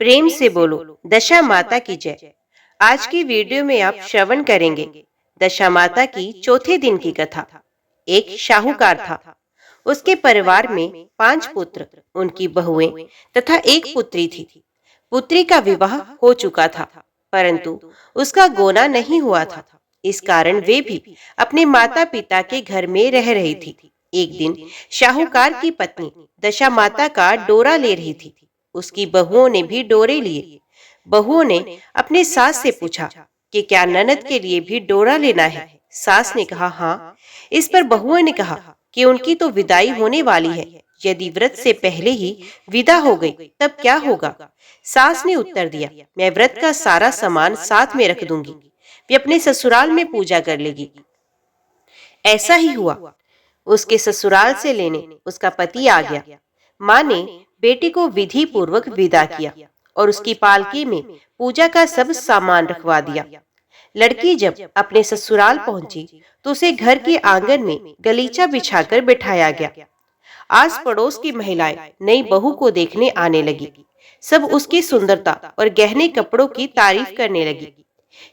प्रेम से बोलो दशा माता की जय। आज की वीडियो में आप श्रवण करेंगे दशा माता की चौथे दिन की कथा। एक शाहूकार था। उसके परिवार में 5 पुत्र, उनकी बहुएं तथा एक पुत्री थी। पुत्री का विवाह हो चुका था, परंतु उसका गोना नहीं हुआ था। इस कारण वे भी अपने माता पिता के घर में रह रही थी। एक दिन शाहूकार की पत्नी दशा माता का डोरा ले रही थी। उसकी बहुओं ने भी डोरे लिए। बहुओं ने अपने सास से पूछा कि क्या ननद के लिए भी डोरा लेना है। सास ने कहा हाँ। इस पर बहुओं ने कहा कि उनकी तो विदाई होने वाली है, यदि व्रत से पहले ही विदा हो गई तब क्या होगा। सास ने उत्तर दिया, मैं व्रत का सारा सामान साथ में रख दूंगी, वे अपने ससुराल में पूजा कर लेगी। ऐसा ही हुआ। उसके ससुराल से लेने उसका पति आ गया। माँ ने बेटी को विधि पूर्वक विदा किया और उसकी पालकी में पूजा का सब सामान रखवा दिया। लड़की जब अपने ससुराल पहुंची तो उसे घर के आंगन में गलीचा बिछाकर बिठाया गया। आस पड़ोस की महिलाएं नई बहू को देखने आने लगी। सब उसकी सुंदरता और गहने कपड़ों की तारीफ करने लगी।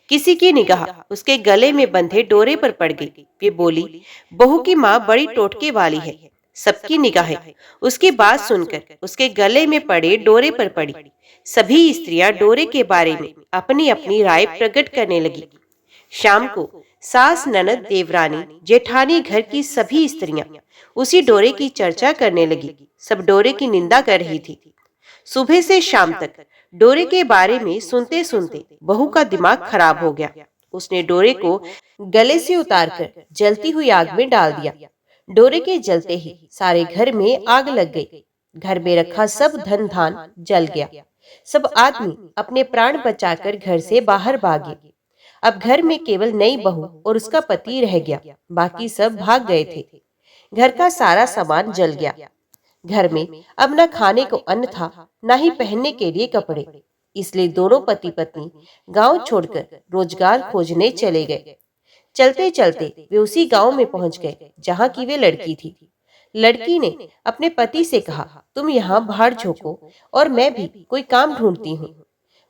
किसी की निगाह उसके गले में बंधे डोरे पर पड़ गई। वे बोली, बहू की माँ बड़ी टोटके वाली है। सबकी निगाहें उसकी बात सुनकर उसके गले में पड़े डोरे पर पड़ी। सभी स्त्रियां डोरे के बारे में अपनी अपनी राय प्रकट करने लगी। शाम को सास, ननद, देवरानी, जेठानी, घर की सभी स्त्रियां उसी डोरे की चर्चा करने लगी। सब डोरे की निंदा कर रही थी। सुबह से शाम तक डोरे के बारे में सुनते सुनते बहू का दिमाग खराब हो गया। उसने डोरे को गले से उतारकर जलती हुई आग में डाल दिया। डोरे के जलते ही सारे घर में आग लग गई। घर में रखा सब धन धान जल गया। सब आदमी अपने प्राण बचाकर घर से बाहर भागे। अब घर में केवल नई बहू और उसका पति रह गया। बाकी सब भाग गए थे। घर का सारा सामान जल गया। घर में अब न खाने को अन्न था, न ही पहनने के लिए कपड़े। इसलिए दोनों पति पत्नी गांव छोड़कर रोजगार खोजने चले गए। चलते चलते वे उसी गांव में पहुंच गए जहां की वे लड़की थी। लड़की ने अपने पति से कहा, तुम यहाँ बाहर झोंको और मैं भी कोई काम ढूंढती हूँ।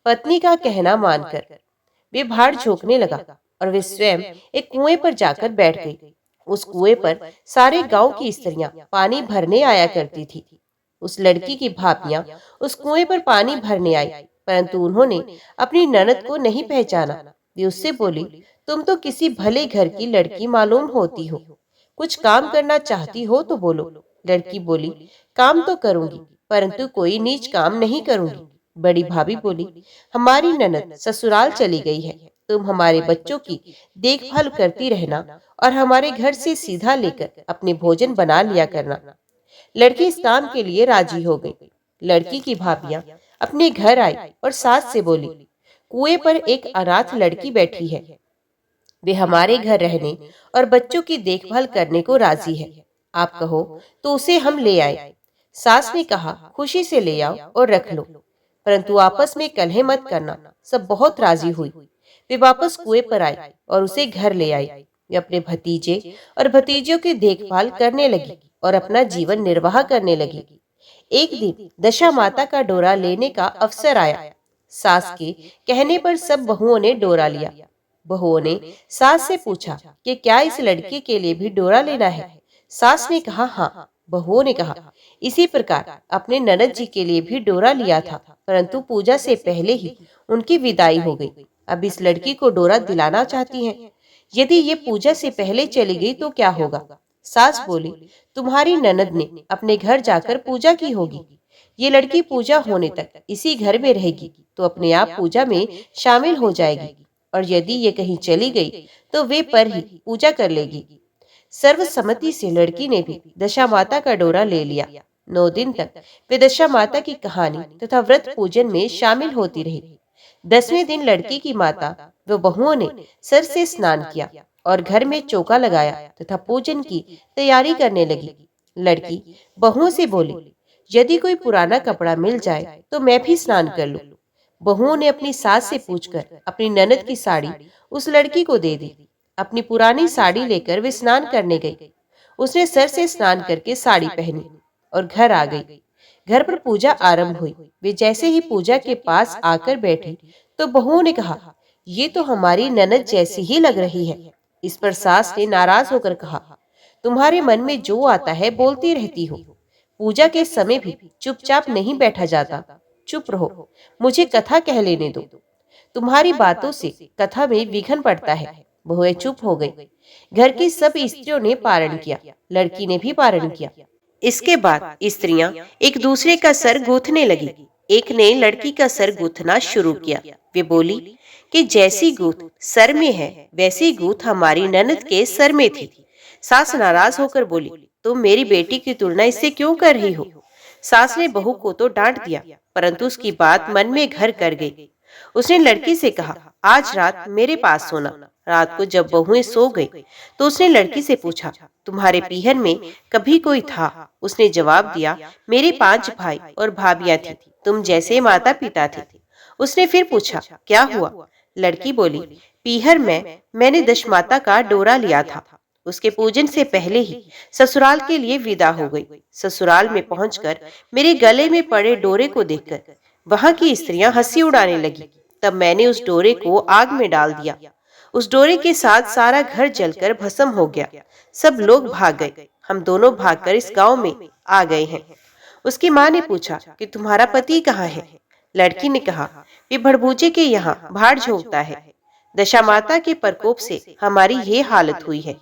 पत्नी का कहना मानकर वे बाहर झोंकने लगा और वे स्वयं एक कुएं पर जाकर बैठ गई। उस कुएं पर सारे गांव की स्त्रियां पानी भरने आया करती थी। उस लड़की की भाभियां उस कुएं पर पानी भरने आई, परंतु उन्होंने अपनी ननद को नहीं पहचाना। वे उससे बोली, तुम तो किसी भले घर की लड़की मालूम होती हो, कुछ काम करना चाहती हो तो बोलो। लड़की बोली, काम तो करूंगी, परंतु कोई नीच काम नहीं करूंगी। बड़ी भाभी बोली, हमारी ननद ससुराल चली गई है, तुम हमारे बच्चों की देखभाल करती रहना और हमारे घर से सीधा लेकर अपने भोजन बना लिया करना। लड़की इस काम के लिए राजी हो गई। लड़की की भाभियां अपने घर आई और सास से बोली, कुएं पर एक अनाथ लड़की बैठी है, वे हमारे घर रहने और बच्चों की देखभाल करने को राजी है। आप कहो तो उसे हम ले आए। सास ने कहा, खुशी से ले आओ और रख लो, परंतु आपस में कलह मत करना। सब बहुत राजी हुई। वे वापस कुएं पर आई और उसे घर ले आई। वे अपने भतीजे और भतीजों की देखभाल करने लगी और अपना जीवन निर्वाह करने लगी। एक दिन दशा माता का डोरा लेने का अवसर आया। सास के कहने पर सब बहुओं ने डोरा लिया। बहुओं ने सास से पूछा कि क्या इस लड़के के लिए भी डोरा लेना है। सास ने कहा हाँ। बहुओं ने कहा, इसी प्रकार अपने ननद जी के लिए भी डोरा लिया था, परंतु पूजा से पहले ही उनकी विदाई हो गई। अब इस लड़की को डोरा दिलाना चाहती हैं। यदि ये पूजा से पहले चली गई तो क्या होगा। सास बोली, तुम्हारी ननद ने अपने घर जाकर पूजा की होगी। ये लड़की पूजा होने तक इसी घर में रहेगी तो अपने आप पूजा में शामिल हो जाएगी, और यदि ये कहीं चली गई तो वे पर ही पूजा कर लेगी। सर्वसम्मति से लड़की ने भी दशा माता का डोरा ले लिया। 9 दिन तक वे दशा माता की कहानी तथा व्रत पूजन में शामिल होती रही। 10वें दिन लड़की की माता व बहुओं ने सर से स्नान किया और घर में चौका लगाया तथा पूजन की तैयारी करने लगी। लड़की बहुओं से बोली, यदि कोई पुराना कपड़ा मिल जाए तो मैं भी स्नान कर लूं। बहुओं ने अपनी सास से पूछकर अपनी ननद की साड़ी उस लड़की को दे दी। अपनी पुरानी साड़ी लेकर वे स्नान करने गई। उसने सर से स्नान करके साड़ी पहनी और घर आ गई। घर पर पूजा आरंभ हुई। वे जैसे ही पूजा के पास आकर बैठी तो बहुओं ने कहा, ये तो हमारी ननद जैसी ही लग रही है। इस पर सास ने नाराज होकर कहा, तुम्हारे मन में जो आता है बोलती रहती हो। पूजा के समय भी चुपचाप नहीं बैठा जाता। चुप रहो, मुझे कथा कह लेने दो। तुम्हारी बातों से कथा में विघ्न पड़ता है। बहुएं चुप हो गई। घर की सब स्त्रियों ने पारण किया, लड़की ने भी पारण किया। इसके बाद स्त्रियां एक दूसरे का सर गूंथने लगी। एक ने लड़की का सर गूंथना शुरू किया। वे बोली कि जैसी गूंथ सर में है वैसी गूंथ हमारी ननद के सर में थी। सास नाराज होकर बोली, तुम मेरी बेटी की तुलना इससे क्यों कर रही हो? सास ने बहू को तो डांट दिया, परंतु उसकी बात मन में घर कर गई। उसने लड़की से कहा, आज रात मेरे पास सोना। रात को जब बहुएं सो गई तो उसने लड़की से पूछा, तुम्हारे पीहर में कभी कोई था? उसने जवाब दिया, मेरे 5 भाई और भाभियां थी, तुम जैसे माता पिता थे। उसने फिर पूछा, क्या हुआ? लड़की बोली, पीहर में मैंने दशमाता का डोरा लिया था। उसके पूजन से पहले ही ससुराल के लिए विदा हो गई। ससुराल में पहुंचकर मेरे गले में पड़े डोरे को देखकर वहां की स्त्रियां हंसी उड़ाने लगी। तब मैंने उस डोरे को आग में डाल दिया। उस डोरे के साथ सारा घर जलकर भस्म हो गया। सब लोग भाग गए। हम दोनों भागकर इस गांव में आ गए हैं। उसकी माँ ने पूछा कि तुम्हारा पति कहाँ है? लड़की ने कहा, वे भड़बूजे के यहाँ भाड़ झोंकता है। दशा माता के प्रकोप से हमारी ये हालत हुई है।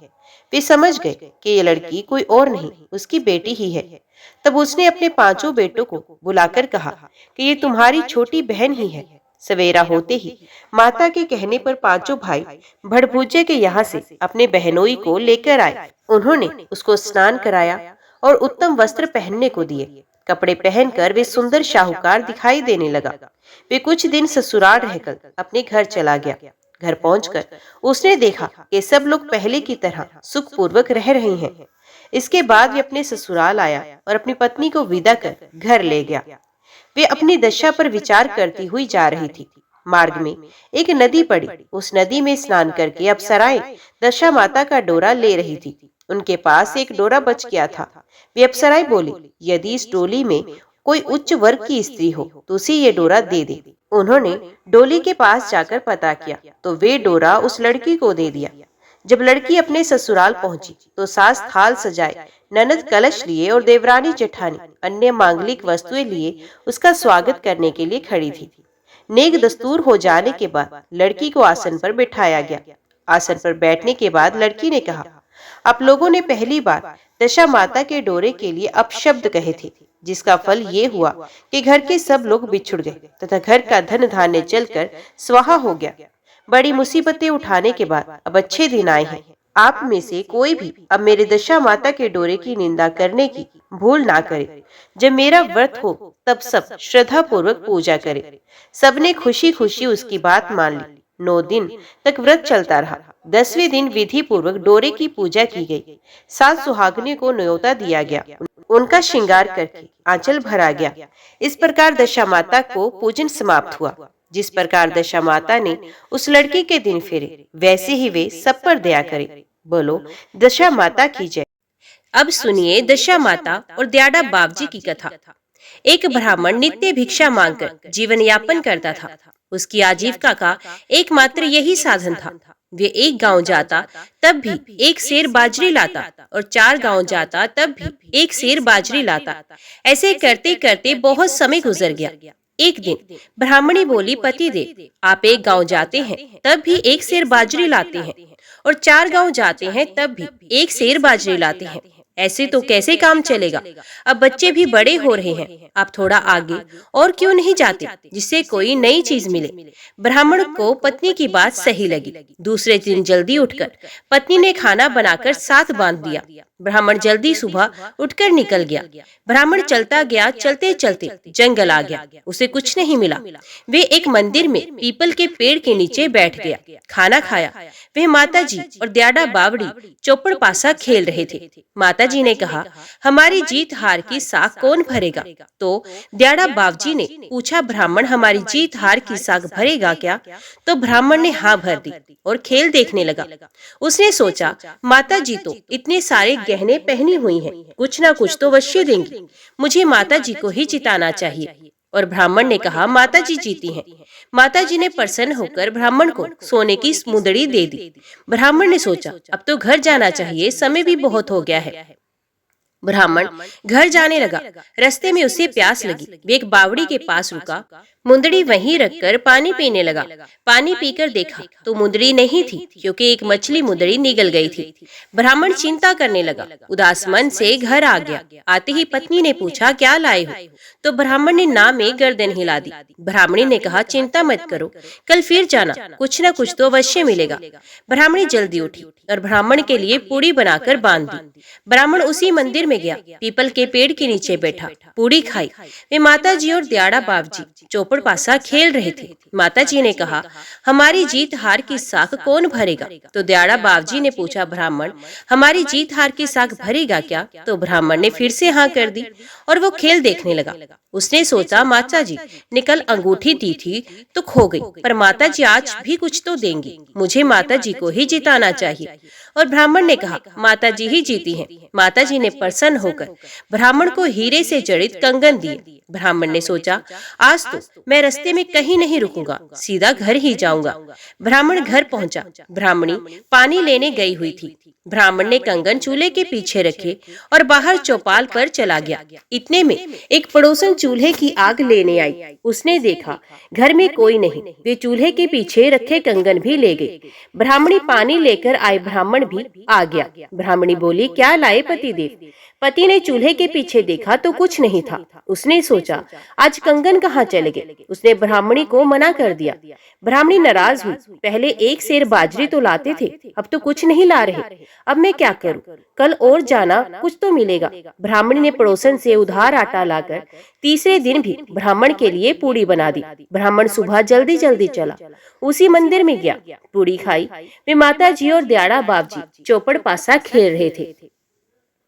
वे समझ गए कि ये लड़की कोई और नहीं, उसकी बेटी ही है। तब उसने अपने 5 बेटों को बुलाकर कहा कि ये तुम्हारी छोटी बहन ही है। सवेरा होते ही माता के कहने पर 5 भाई भड़भूजे के यहाँ से अपने बहनोई को लेकर आए। उन्होंने उसको स्नान कराया और उत्तम वस्त्र पहनने को दिए। कपड़े पहनकर वे सुंदर शाहूकार दिखाई देने लगा। वे कुछ दिन ससुराल रहकर अपने घर चला गया। घर पहुंचकर उसने देखा कि सब लोग पहले की तरह सुखपूर्वक रह रहे हैं। इसके बाद वे अपने ससुराल आया और अपनी पत्नी को विदा कर घर ले गया। वे अपनी दशा पर विचार करती हुई जा रही थी। मार्ग में एक नदी पड़ी। उस नदी में स्नान करके अप्सराएं दशा माता का डोरा ले रही थी। उनके पास एक डोरा बच गया था। वे अप्सराएं बोली, यदि इस डोली में कोई उच्च वर्ग की स्त्री हो तो उसे ये डोरा दे दे। उन्होंने डोली के पास जाकर पता किया तो वे डोरा उस लड़की को दे दिया। जब लड़की अपने ससुराल पहुंची तो सास थाल सजाए, ननद कलश लिए और देवरानी जेठानी अन्य मांगलिक वस्तुएं लिए उसका स्वागत करने के लिए खड़ी थी। नेक दस्तूर हो जाने के बाद लड़की को आसन पर बिठाया गया। आसन पर बैठने के बाद लड़की ने कहा, आप लोगों ने पहली बार दशा माता के डोरे के लिए अपशब्द कहे थे, जिसका फल ये हुआ कि घर के सब लोग बिछुड़ गए तथा घर का धन धान्य जलकर स्वाहा हो गया। बड़ी मुसीबतें उठाने के बाद अब अच्छे दिन आए हैं। आप में से कोई भी अब मेरे दशा माता के डोरे की निंदा करने की भूल ना करे। जब मेरा व्रत हो तब सब श्रद्धा पूर्वक पूजा करे। सबने खुशी खुशी उसकी बात मान ली। 9 दिन तक व्रत चलता रहा। 10वें दिन विधि पूर्वक डोरे की पूजा की गई। 7 सुहागनियों को न्योता दिया गया। उनका श्रृंगार करके आंचल भरा गया। इस प्रकार दशा माता को पूजन समाप्त हुआ। जिस प्रकार दशा माता ने उस लड़की के दिन फेरे, वैसे ही वे सब पर दया करे। बोलो दशा माता की जय। अब सुनिए दशा माता और दयाड़ा बाबजी की कथा। एक ब्राह्मण नित्य भिक्षा मांगकर जीवन यापन करता था। उसकी आजीविका का एकमात्र यही साधन था। वे एक गांव जाता तब भी एक सेर बाजरी लाता और 4 गांव जाता तब भी एक सेर बाजरी लाता। ऐसे करते करते बहुत समय गुजर गया। एक दिन ब्राह्मणी बोली, पति देव, आप एक गांव जाते हैं तब भी एक सेर बाजरी लाते हैं और 4 गांव जाते हैं तब भी एक सेर बाजरी लाते हैं। ऐसे तो कैसे काम चलेगा? अब बच्चे भी बड़े हो रहे हैं, आप थोड़ा आगे और क्यों नहीं जाते जिससे कोई नई चीज मिले। ब्राह्मण को पत्नी की बात सही लगी। दूसरे दिन जल्दी उठकर पत्नी ने खाना बनाकर साथ बांध दिया। ब्राह्मण जल्दी सुबह उठकर निकल गया। ब्राह्मण चलता गया, चलते चलते जंगल आ गया। उसे कुछ नहीं मिला। वे एक मंदिर में पीपल के पेड़ के नीचे बैठ गया। खाना खाया। वे माता जी और दयाड़ा बावड़ी चौपड़ पासा खेल रहे थे। माता जी ने कहा, हमारी जीत हार की साख कौन भरेगा? तो दयाड़ा बावजी ने पूछा, ब्राह्मण हमारी जीत हार की साख भरेगा क्या? तो ब्राह्मण ने हाँ भर दी और खेल देखने लगा। उसने सोचा, माता जी तो इतने सारे गहने पहनी हुई हैं, कुछ ना कुछ तो अवश्य देंगी, मुझे माता जी को ही जिताना चाहिए। और ब्राह्मण ने कहा, माता जी जीती हैं। माता जी ने प्रसन्न होकर ब्राह्मण को सोने की मुंदड़ी दे दी। ब्राह्मण ने सोचा, अब तो घर जाना चाहिए, समय भी बहुत हो गया है। ब्राह्मण घर जाने लगा। रास्ते में उसे प्यास लगी। वे एक बावड़ी के पास रुका, मुंदड़ी वहीं रखकर पानी पीने लगा। पानी पीकर देखा तो मुंदड़ी नहीं थी, क्योंकि एक मछली मुंदड़ी निगल गई थी। ब्राह्मण चिंता करने लगा, उदास मन से घर आ गया। आते ही पत्नी ने पूछा, क्या लाए हो? तो ब्राह्मण ने ना में गर्दन हिला दी। ब्राह्मणी ने कहा, चिंता मत करो, कल फिर जाना, कुछ न कुछ तो अवश्य मिलेगा। ब्राह्मणी जल्दी उठी और ब्राह्मण के लिए पूड़ी बनाकर बांध दी। ब्राह्मण उसी मंदिर में गया, पीपल के पेड़ के नीचे बैठा, पूड़ी खाई। वे माता जी और दयाड़ा बाबजी चौपड़ पासा खेल रहे थे। माता जी ने कहा, हमारी जीत हार की साख कौन भरेगा? तो दयाड़ा बाबजी ने पूछा, ब्राह्मण हमारी जीत हार की साख भरेगा क्या? तो ब्राह्मण ने फिर से हाँ कर दी और वो खेल देखने लगा। उसने सोचा, माता जी ने कल अंगूठी दी थी तो खो गई, पर माता जी आज भी कुछ तो देंगी, मुझे माता जी को ही जिताना चाहिए। और ब्राह्मण ने कहा, माता जी ही जीती हैं। माता जी ने प्रसन्न होकर ब्राह्मण को हीरे से जड़ित कंगन दिए। ब्राह्मण ने सोचा, आज तो मैं रास्ते में कहीं नहीं रुकूंगा, सीधा घर ही जाऊंगा। ब्राह्मण घर पहुंचा। ब्राह्मणी पानी लेने गई हुई थी। ब्राह्मण ने कंगन चूल्हे के पीछे रखे और बाहर चौपाल पर चला गया। इतने में एक पड़ोसन चूल्हे की आग लेने आई। उसने देखा घर में कोई नहीं। वे चूल्हे के पीछे रखे कंगन भी ले गई। ब्राह्मणी पानी लेकर आए ब्राह्मण भी आ गया। ब्राह्मणी बोली, क्या लाए पतिदेव? पति ने चूल्हे के पीछे देखा तो कुछ नहीं था। उसने सोचा, आज कंगन कहाँ चले गए? उसने ब्राह्मणी को मना कर दिया। ब्राह्मणी नाराज हुई। पहले एक सेर बाजरी तो लाते थे, अब तो कुछ नहीं ला रहे। अब मैं क्या करूं? कल और जाना, कुछ तो मिलेगा। ब्राह्मणी ने पड़ोसन से उधार आटा लाकर तीसरे दिन भी ब्राह्मण के लिए पूड़ी बना दी। ब्राह्मण सुबह जल्दी जल्दी चला, उसी मंदिर में गया, पूड़ी खाई। वे माता जी और दयाड़ा बाबजी चौपड़ पासा खेल रहे थे।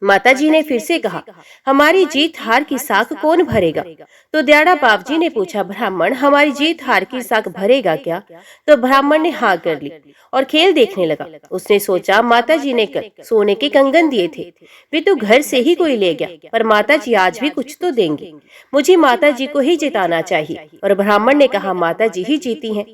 माता जी ने फिर से कहा, हमारी जीत हार की साख कौन भरेगा? तो दयाड़ा बाबजी ने पूछा, ब्राह्मण हमारी जीत हार की साख भरेगा क्या? तो ब्राह्मण ने हाँ कर ली और खेल देखने लगा। उसने सोचा, माता जी ने कल सोने के कंगन दिए थे, वे तो घर से ही कोई ले गया, पर माता जी आज भी कुछ तो देंगे, मुझे माता जी को ही जिताना चाहिए। और ब्राह्मण ने कहा, माता जी ही जीती हैं।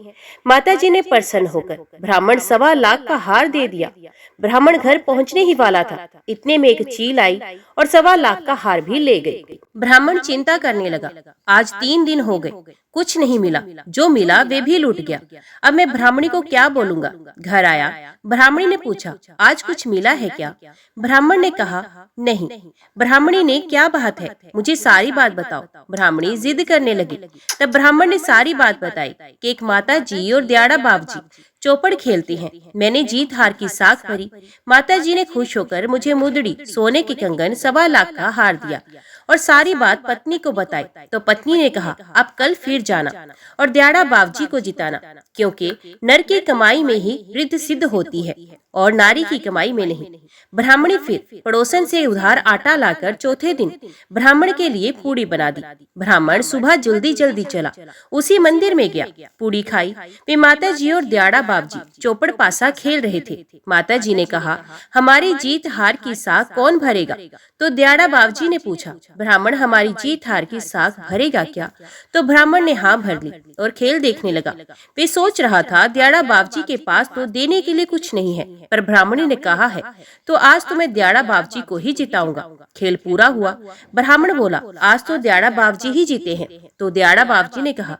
माता जी ने प्रसन्न होकर ब्राह्मण 1.25 लाख का हार दे दिया। ब्राह्मण घर पहुंचने ही वाला था, इतने में एक चील आई और 1.25 लाख का हार भी ले गई। ब्राह्मण चिंता करने लगा, आज 3 दिन हो गए, कुछ नहीं मिला, जो मिला वे भी लूट गया। अब मैं ब्राह्मणी को क्या बोलूंगा? घर आया, ब्राह्मणी ने पूछा, आज कुछ मिला है क्या? ब्राह्मण ने कहा, नहीं। ब्राह्मणी ने, क्या बात है, मुझे सारी बात बताओ। ब्राह्मणी जिद करने लगी। तब ब्राह्मण ने सारी बात बताई कि एक माता जी और दयाड़ा बाबजी चौपड़ खेलते हैं, मैंने जीत हार की साख भरी। माता जी ने खुश होकर मुझे मुंदड़ी, सोने के कंगन, 1.25 लाख का हार दिया और सारी बात पत्नी को बताई। तो पत्नी ने कहा, अब कल फिर जाना और दयाड़ा बाबजी को जिताना, क्योंकि नर की कमाई में ही रिद्ध सिद्ध होती है और नारी की कमाई में नहीं। ब्राह्मणी फिर पड़ोसन से उधार आटा लाकर चौथे दिन ब्राह्मण के लिए पूड़ी बना दी। ब्राह्मण सुबह जल्दी जल्दी चला, उसी मंदिर में गया, पूड़ी खाई। वे माता जी और दयाड़ा बाबजी चौपड़ पासा खेल रहे थे। माता जी ने कहा, हमारी जीत हार की साख कौन भरेगा? तो दयाड़ा बाबजी ने पूछा, ब्राह्मण हमारी जीत हार की साख भरेगा क्या? तो ब्राह्मण ने हाँ भर ली और खेल देखने लगा। वे सोच रहा था, दयाड़ा बाबजी के पास तो देने के लिए कुछ नहीं है, पर ब्राह्मणी ने कहा है तो आज तो मैं दयाड़ा बाबजी को ही जिताऊंगा। खेल पूरा हुआ। ब्राह्मण बोला, आज तो दयाड़ा बाबजी ही जीते हैं। तो दयाड़ा बाबजी ने कहा,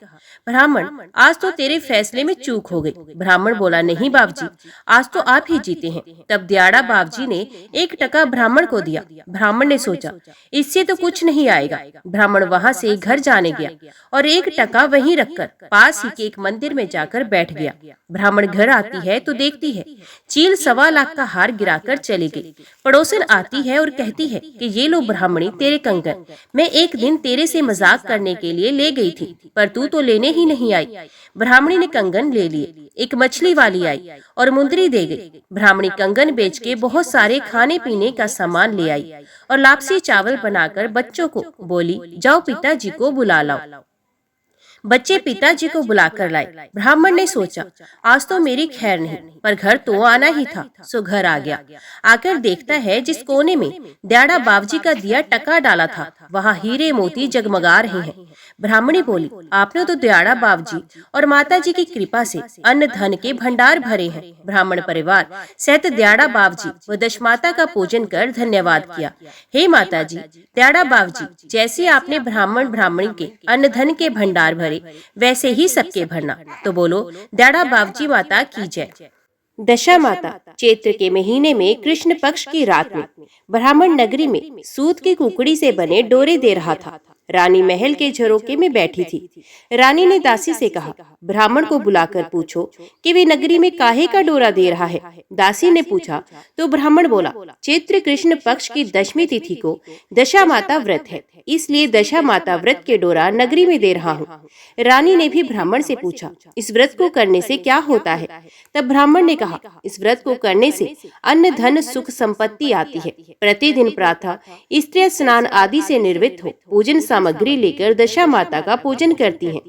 ब्राह्मण आज तो तेरे फैसले में चूक हो गई। ब्राह्मण बोला, नहीं बाबजी, आज तो आप ही जीते हैं। तब दयाड़ा बाबजी ने 1 टका ब्राह्मण को दिया। ब्राह्मण ने सोचा, इससे तो कुछ नहीं आएगा। ब्राह्मण वहां से घर जाने गया और 1 टका वहीं रखकर पास ही के एक मंदिर में जाकर बैठ गया। ब्राह्मण घर आती है तो देखती है चील 1.25 लाख का हार गिराकर चली गई। पड़ोसन आती है और कहती है कि ये लो ब्राह्मणी, तेरे कंगन, मैं एक दिन तेरे से मजाक करने के लिए ले गई थी, पर तू तो लेने ही नहीं आई। ब्राह्मणी ने कंगन ले लिए। एक मछली वाली आई और मुंदरी दे गई। ब्राह्मणी कंगन बेच के बहुत सारे खाने पीने का सामान ले आई और लापसी चावल बनाकर बच्चों को बोली, जाओ पिताजी को बुला लाओ। बच्चे पिताजी को बुलाकर लाए। ब्राह्मण ने सोचा, आज तो मेरी खैर नहीं, पर घर तो आना ही था, सो घर आ गया। आकर देखता है जिस कोने में दयाड़ा बाबजी का दिया टका डाला था, वहाँ हीरे मोती जगमगा रहे हैं। ब्राह्मणी बोली, आपने तो दयाड़ा बाबजी और माताजी की कृपा से अन्न धन के भंडार भरे हैं। ब्राह्मण परिवार सहित दयाड़ा बाबजी व दशमाता का पूजन कर धन्यवाद किया। हे माताजी, दयाड़ा बाबजी, जैसे आपने ब्राह्मण ब्राह्मणी के अन्न धन के भंडार भरे, वैसे ही सबके भरना। तो बोलो, दयाड़ा बाबजी माता की जय। दशा माता चैत्र के महीने में कृष्ण पक्ष की रात में ब्राह्मण नगरी में सूत की कुकड़ी से बने डोरे दे रहा था। रानी महल के झरोके में बैठी थी। रानी ने दासी से कहा, ब्राह्मण को बुलाकर पूछो कि वे नगरी में काहे का डोरा दे रहा है। दासी ने पूछा तो ब्राह्मण बोला, चैत्र कृष्ण पक्ष की दशमी तिथि को दशा माता व्रत है, इसलिए दशा माता व्रत के डोरा नगरी में दे रहा हूँ। रानी ने भी ब्राह्मण से पूछा, इस व्रत को करने से क्या होता है। तब ब्राह्मण ने कहा, इस व्रत को करने से अन्न धन सुख संपत्ति आती है। प्रतिदिन प्रातः स्त्रियां स्नान आदि से निर्वृत्त हो पूजन सामग्री लेकर दशा माता का पूजन करती हैं।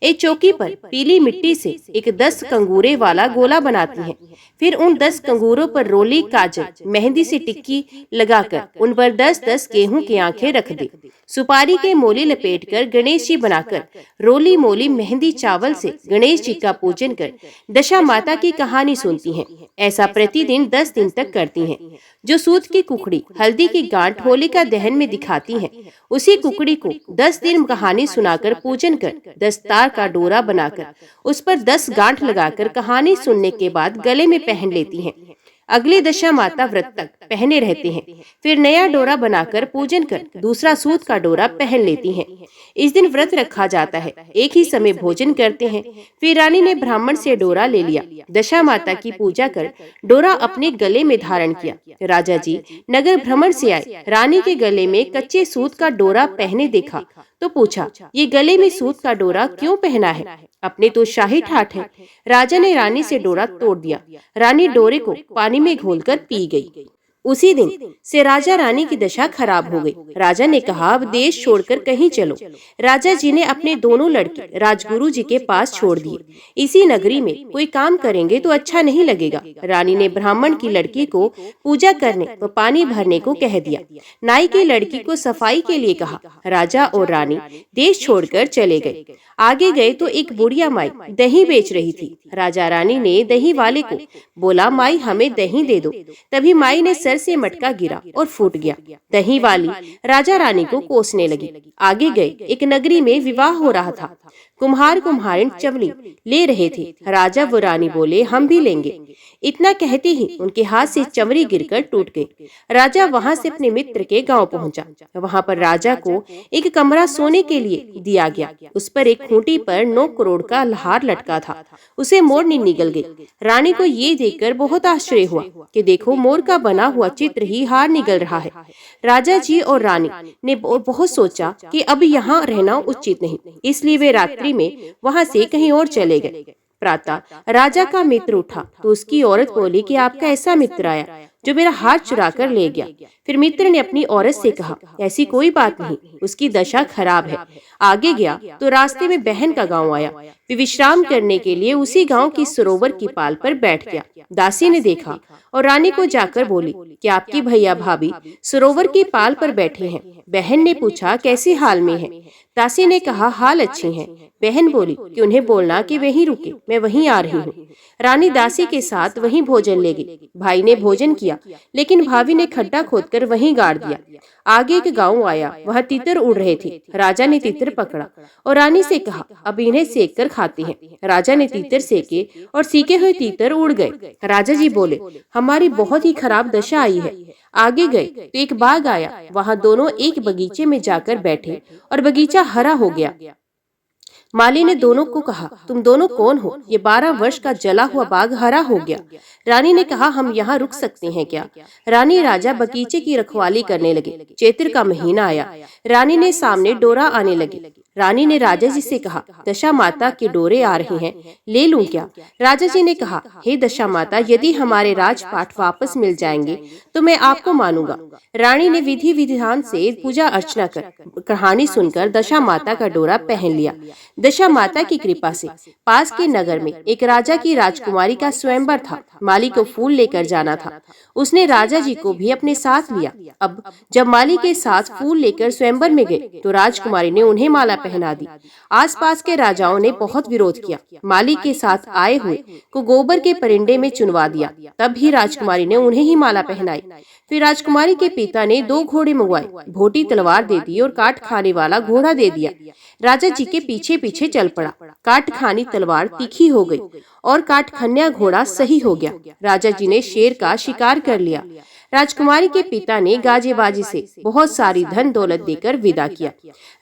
एक चौकी पर पीली मिट्टी से एक 10 कंगूरे वाला गोला बनाती हैं। फिर उन 10 कंगूरों पर रोली, काजल, मेहंदी से टिक्की लगाकर उन पर 10-10 गेहूं की आंखें रख दे। सुपारी के मोली लपेटकर गणेश जी बनाकर रोली मोली मेहंदी चावल से गणेश जी का पूजन कर दशा माता की कहानी सुनती हैं। ऐसा प्रतिदिन 10 दिन तक करती हैं। जो सूत की कुकड़ी हल्दी की गांठ होलिका दहन में दिखाती हैं, उसी कुकड़ी को 10 दिन कहानी सुनाकर पूजन कर 10 तार का डोरा बनाकर उस पर 10 गांठ लगाकर कहानी सुनने के बाद गले में पहन लेती हैं। अगले दशा माता व्रत तक पहने रहते हैं। फिर नया डोरा बनाकर पूजन कर दूसरा सूत का डोरा पहन लेती हैं। इस दिन व्रत रखा जाता है। एक ही समय भोजन करते हैं। फिर रानी ने ब्राह्मण से डोरा ले लिया। दशा माता की पूजा कर डोरा अपने गले में धारण किया। राजा जी नगर भ्रमण से आए। रानी के गले में कच्चे सूत का डोरा पहने देखा तो पूछा, ये गले में सूत का डोरा क्यों पहना है? अपने तो शाही ठाठ है। राजा ने रानी से डोरा तोड़ दिया। रानी डोरे को पानी में घोलकर पी गई। उसी दिन से राजा रानी की दशा खराब हो गई। राजा ने कहा, अब देश छोड़कर कहीं चलो। राजा जी ने अपने दोनों लड़के राजगुरु जी के पास छोड़ दिए। इसी नगरी में कोई काम करेंगे तो अच्छा नहीं लगेगा। रानी ने ब्राह्मण की लड़की को पूजा करने व पानी भरने को कह दिया। नाई की लड़की को सफाई के लिए कहा। राजा और रानी देश छोड़कर चले गए। आगे गए तो एक बुढ़िया माई दही बेच रही थी। राजा रानी ने दही वाले को बोला, माई हमें दही दे दो। तभी माई ने सर से मटका गिरा और फूट गया। दही वाली राजा रानी को कोसने लगी। आगे गए एक नगरी में विवाह हो रहा था। कुम्हार कुम्हारिन चवली ले रहे थे। राजा व रानी बोले, हम भी लेंगे। इतना कहते ही उनके हाथ से चमड़ी गिरकर टूट गई। राजा वहां से अपने मित्र के गांव पहुंचा। वहां पर राजा को एक कमरा सोने के लिए दिया गया। उस पर एक खूंटी पर 9 करोड़ का हार लटका था। उसे मोरनी निगल गई। रानी को ये देखकर बहुत आश्चर्य हुआ कि देखो, मोर का बना हुआ चित्र ही हार निगल रहा है। राजा जी और रानी ने बहुत सोचा कि अब यहाँ रहना उचित नहीं, इसलिए वे रात्रि में वहां से कहीं और चले गए। प्रातः राजा का मित्र उठा तो उसकी औरत बोली कि आपका ऐसा मित्र आया जो मेरा हाथ चुरा कर ले गया। फिर मित्र ने अपनी औरत से कहा, ऐसी कोई बात नहीं, उसकी दशा खराब है। आगे गया तो रास्ते में बहन का गांव आया। वे विश्राम करने के लिए उसी गांव की सरोवर की पाल पर बैठ गया। दासी ने देखा और रानी को जाकर बोली कि आपकी भैया भाभी सरोवर की पाल पर बैठे हैं। बहन ने पूछा, कैसे हाल में है? दासी ने कहा, हाल अच्छे हैं। बहन बोली कि उन्हें बोलना कि वहीं रुके, मैं वहीं आ रही हूँ। रानी दासी के साथ वहीं भोजन ले गई। भाई ने भोजन किया, लेकिन भाभी ने खड्डा खोदकर वहीं गाड़ दिया। आगे एक गांव आया, वहाँ तीतर उड़ रहे थे। राजा ने तीतर पकड़ा और रानी से कहा, अब इन्हें सेक कर खाते हैं। राजा ने तीतर सेके और सीखे हुए तीतर उड़ गए। राजा जी बोले, हमारी बहुत ही खराब दशा आई है। आगे गए तो एक बाग आया। वहाँ दोनों एक बगीचे में जाकर बैठे और बगीचा हरा हो गया। माली ने दोनों को कहा, तुम दोनों कौन हो? ये 12 वर्ष का जला हुआ बाग हरा हो गया। रानी ने कहा, हम यहाँ रुक सकते हैं क्या? रानी राजा बगीचे की रखवाली करने लगे। चैत्र का महीना आया। रानी ने सामने डोरा आने लगी। रानी ने राजा जी से कहा, दशा माता के डोरे आ रहे हैं, ले लूं क्या? राजा जी ने कहा, हे दशा माता, यदि हमारे राजपाट वापस मिल जाएंगे तो मैं आपको मानूंगा। रानी ने विधि विधान से पूजा अर्चना कर कहानी सुनकर दशा माता का डोरा पहन लिया। दशा माता की कृपा से पास के नगर में एक राजा की राजकुमारी का स्वयंवर था। माली को फूल लेकर जाना था। उसने राजा जी को भी अपने साथ लिया। अब जब माली के साथ फूल लेकर स्वयंवर में गए तो राजकुमारी ने उन्हें माला पहना दी। आसपास के राजाओं ने बहुत विरोध किया। माली के साथ आए हुए को गोबर के परिंदे में चुनवा दिया। तब भी राजकुमारी ने उन्हें ही माला पहनाई। फिर राजकुमारी के पिता ने 2 घोड़े मंगवाए, भोटी तलवार दे दी और काट खाने वाला घोड़ा दे दिया। राजा जी के पीछे पीछे चल पड़ा। काट खानी तलवार तीखी हो गई और काट खन्या घोड़ा सही हो गया। राजा जी ने शेर का शिकार कर लिया। राजकुमारी के पिता ने गाजेबाजी से बहुत सारी धन दौलत देकर विदा किया।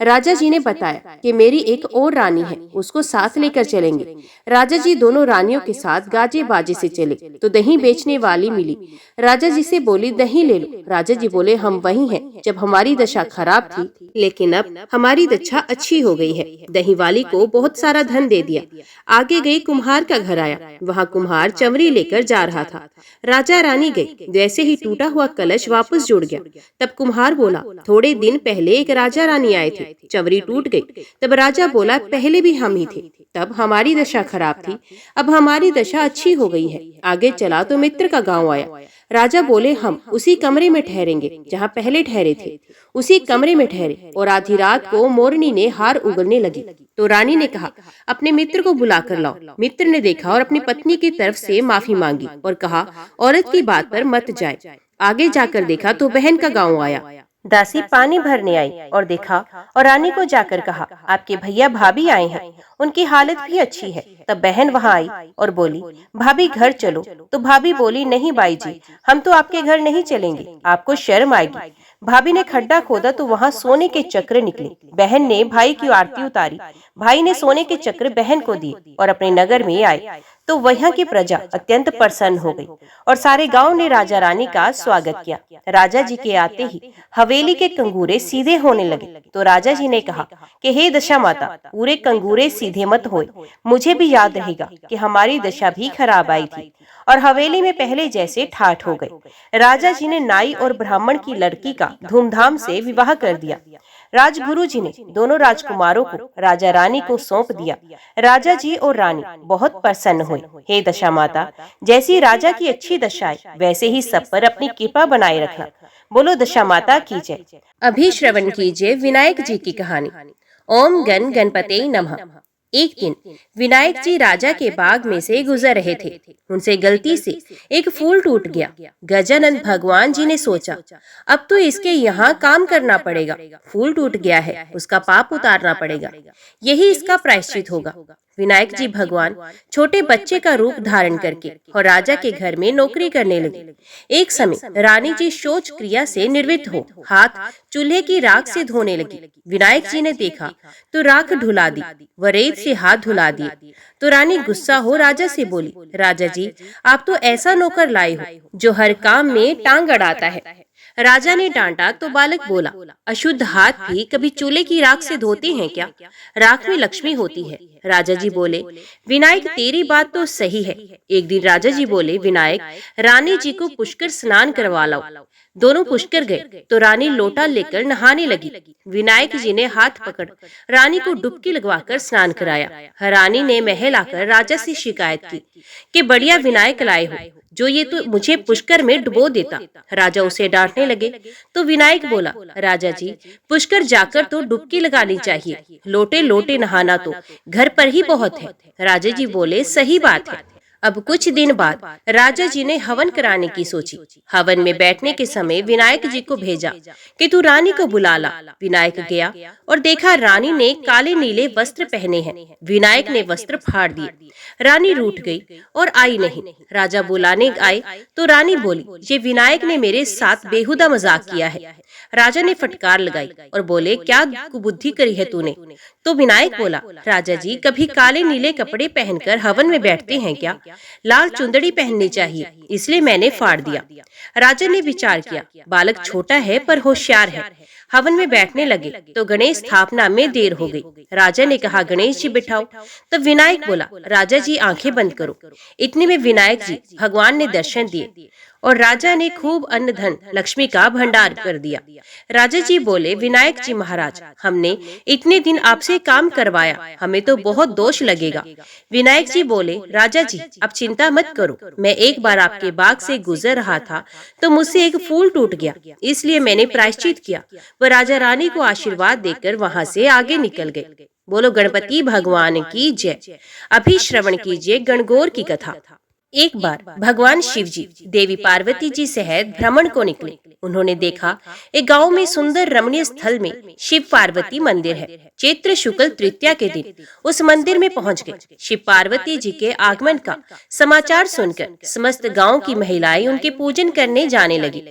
राजा जी ने बताया कि मेरी एक और रानी है, उसको साथ लेकर चलेंगे। राजा जी दोनों रानियों के साथ गाजेबाजी से चले तो दही बेचने वाली मिली। राजा जी से बोली, दही ले लो। राजा जी बोले, हम वही हैं जब हमारी दशा खराब थी, लेकिन अब हमारी दशा अच्छी हो गई है। दही वाली को बहुत सारा धन दे दिया। आगे गई कुम्हार का घर आया। वहाँ कुम्हार चमरी लेकर जा रहा था। राजा रानी गई। जैसे ही टूटा हुआ कलश वापस जुड़ गया। तब कुम्हार बोला, थोड़े दिन पहले एक राजा रानी आए थे, चमरी टूट गई। तब राजा बोला, पहले भी हम ही थे, तब हमारी दशा खराब थी, अब हमारी दशा अच्छी हो गई है। आगे चला तो मित्र का गांव आया। राजा बोले, हम उसी कमरे में ठहरेंगे जहाँ पहले ठहरे थे। उसी कमरे में ठहरे और आधी रात को मोरनी ने हार उगलने लगी तो रानी ने कहा, अपने मित्र को बुलाकर लाओ। मित्र ने देखा और अपनी पत्नी की तरफ से माफी मांगी और कहा, औरत की बात पर मत जाए। आगे जाकर देखा तो बहन का गांव आया। दासी पानी भरने आई और देखा और रानी को जाकर कहा, आपके भैया भाभी आए हैं, उनकी हालत भी अच्छी है। तब बहन वहां आई और बोली, भाभी घर चलो। तो भाभी बोली, नहीं बाई जी, हम तो आपके घर नहीं चलेंगे, आपको शर्म आएगी। भाभी ने खड्डा खोदा तो वहां सोने के चक्र निकले। बहन ने भाई की आरती उतारी। भाई ने सोने के चक्र बहन को दिए और अपने नगर में आए तो वहाँ की प्रजा अत्यंत प्रसन्न हो गई और सारे गांव ने राजा रानी का स्वागत किया। राजा जी के आते ही हवेली के कंगूरे सीधे होने लगे तो राजा जी ने कहा कि हे दशा माता, पूरे कंगूरे सीधे मत होए। मुझे भी याद रहेगा कि हमारी दशा भी खराब आई थी और हवेली में पहले जैसे ठाठ हो गए। राजा जी ने नाई और ब्राह्मण की लड़की का धूमधाम से विवाह कर दिया। राजगुरु जी ने दोनों राजकुमारों को राजा रानी को सौंप दिया। राजा जी और रानी बहुत प्रसन्न हुए। हे दशा माता, जैसी राजा की अच्छी दशा है वैसे ही सब पर अपनी कृपा बनाए रखना। बोलो दशा माता की जय। अभी श्रवण कीजिए विनायक जी की कहानी। ओम गण गणपते नमः। एक दिन विनायक जी राजा के बाग में से गुजर रहे थे। उनसे गलती से एक फूल टूट गया। गजानन भगवान जी ने सोचा, अब तो इसके यहाँ काम करना पड़ेगा। फूल टूट गया है, उसका पाप उतारना पड़ेगा, यही इसका प्रायश्चित होगा। विनायक जी भगवान छोटे बच्चे का रूप धारण करके और राजा के घर में नौकरी करने लगे। एक समय रानी जी शौच क्रिया से निर्वृत्त हो हाथ चूल्हे की राख से धोने लगी। विनायक जी ने देखा तो राख धुला दी व रेत से हाथ धुला दिए। तो रानी गुस्सा हो राजा से बोली, राजा जी, आप तो ऐसा नौकर लाए हो जो हर काम में टांग अड़ाता है। राजा ने डांटा तो बालक बोला, अशुद्ध हाथ भी कभी चूल्हे की राख से धोते हैं क्या? राख में लक्ष्मी होती है। राजा जी बोले, विनायक तेरी बात तो सही है। एक दिन राजा जी बोले, विनायक, रानी जी को पुष्कर स्नान करवा लाओ। दोनों पुष्कर गए तो रानी लोटा लेकर नहाने लगी। विनायक जी ने हाथ पकड़ रानी को डुबकी लगवाकर स्नान कराया। रानी ने महल आकर राजा से शिकायत की कि बढ़िया विनायक लाए हो, जो ये तो मुझे पुष्कर में डुबो देता। राजा उसे डांटने लगे तो विनायक बोला, राजा जी, पुष्कर जाकर तो डुबकी लगानी चाहिए, लोटे लोटे नहाना तो घर पर ही बहुत है। राजा जी बोले, सही बात है। अब कुछ दिन बाद राजा जी ने हवन कराने की सोची। हवन में बैठने के समय विनायक जी को भेजा कि तू रानी को बुला ला। विनायक गया और देखा रानी ने काले नीले वस्त्र पहने हैं। विनायक ने वस्त्र फाड़ दिए। रानी रूठ गई और आई नहीं। राजा बुलाने आए तो रानी बोली, ये विनायक ने मेरे साथ बेहुदा मजाक किया है। राजा ने फटकार लगाई और बोले, क्या कुबुद्धि करी है तूने? तो विनायक बोला, राजा जी, कभी काले नीले कपड़े पहनकर हवन में बैठते हैं क्या? लाल चुंदड़ी पहननी चाहिए, इसलिए मैंने फाड़ दिया। राजा ने विचार किया, बालक छोटा है पर होशियार है, हवन में बैठने लगे तो गणेश स्थापना में देर हो गई। राजा ने कहा, गणेश जी बिठाओ। तब विनायक बोला, राजा जी आंखें बंद करो। इतने में विनायक जी भगवान ने दर्शन दिए और राजा ने खूब अन्न धन लक्ष्मी का भंडार कर दिया। राजा जी बोले, विनायक जी महाराज, हमने इतने दिन आपसे काम करवाया, हमें तो बहुत दोष लगेगा। विनायक जी बोले, राजा जी अब चिंता मत करो, मैं एक बार आपके बाग से गुजर रहा था तो मुझसे एक फूल टूट गया, इसलिए मैंने प्रायश्चित किया। वह राजा रानी को आशीर्वाद देकर वहां से आगे निकल गए। बोलो गणपति भगवान की जय। अभी श्रवण कीजिए गणगौर की कथा। एक बार भगवान शिव जी देवी पार्वती जी सहित भ्रमण को निकले। उन्होंने देखा एक गांव में सुंदर रमणीय स्थल में शिव पार्वती मंदिर है। चैत्र शुक्ल तृतीया के दिन उस मंदिर में पहुंच गए। शिव पार्वती जी के आगमन का समाचार सुनकर समस्त गांव की महिलाएं उनके पूजन करने जाने लगी।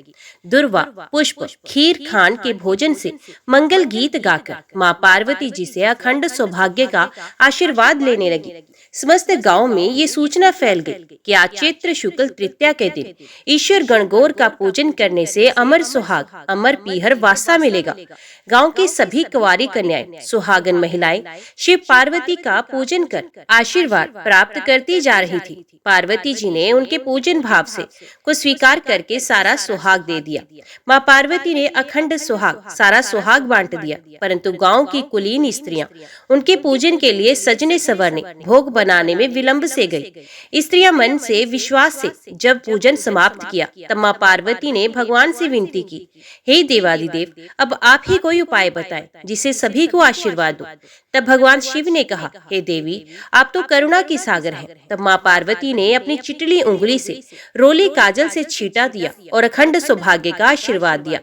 दुर्वा, पुष्प, खीर खान के भोजन से मंगल गीत गाकर माँ पार्वती जी से अखंड सौभाग्य का आशीर्वाद लेने लगी। समस्त गांव में ये सूचना फैल गई कि आज चैत्र शुक्ल तृतीया के दिन ईश्वर गणगौर का पूजन करने से अमर सुहाग, अमर पीहर वासा मिलेगा। गांव की सभी कुंवारी कन्याएं, सुहागन महिलाएं शिव पार्वती का पूजन कर आशीर्वाद प्राप्त करती जा रही थी। पार्वती जी ने उनके पूजन भाव से को स्वीकार करके सारा सुहाग दे दिया। माँ पार्वती ने अखंड सुहाग, सारा सुहाग बांट दिया। परंतु गांव की कुलीन स्त्रियां उनके पूजन के लिए सजने संवरने भोग बनाने में विलंब से गई। स्त्रियां मन से विश्वास से जब पूजन समाप्त किया तब माँ पार्वती ने भगवान से विनती की, हे देवादिदेव, अब आप ही कोई उपाय बताएं जिसे सभी को आशीर्वाद दो। तब भगवान शिव ने कहा, हे देवी, आप तो करुणा की सागर है। तब माँ पार्वती ने अपनी चिटली उंगली से रोली काजल से छींटा दिया और अखंड सौभाग्य का आशीर्वाद दिया।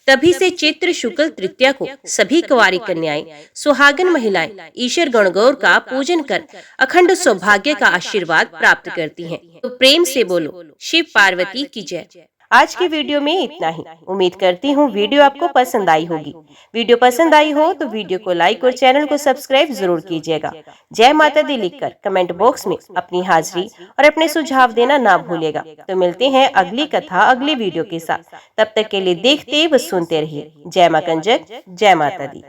तभी से चैत्र शुक्ल तृतीया को सभी कुंवारी कन्याएं, सुहागन महिलाएं ईश्वर गणगौर का पूजन कर अखंड सौभाग्य का आशीर्वाद प्राप्त करती हैं। तो प्रेम से बोलो शिव पार्वती की जय। आज की वीडियो में इतना ही। उम्मीद करती हूँ वीडियो आपको पसंद आई होगी। वीडियो पसंद आई हो तो वीडियो को लाइक और चैनल को सब्सक्राइब जरूर कीजिएगा। जय माता दी लिखकर कमेंट बॉक्स में अपनी हाजिरी और अपने सुझाव देना ना भूलिएगा। तो मिलते हैं अगली कथा अगली वीडियो के साथ। तब तक के लिए देखते व सुनते रहिए। जय मां कंजक, जय माता दी।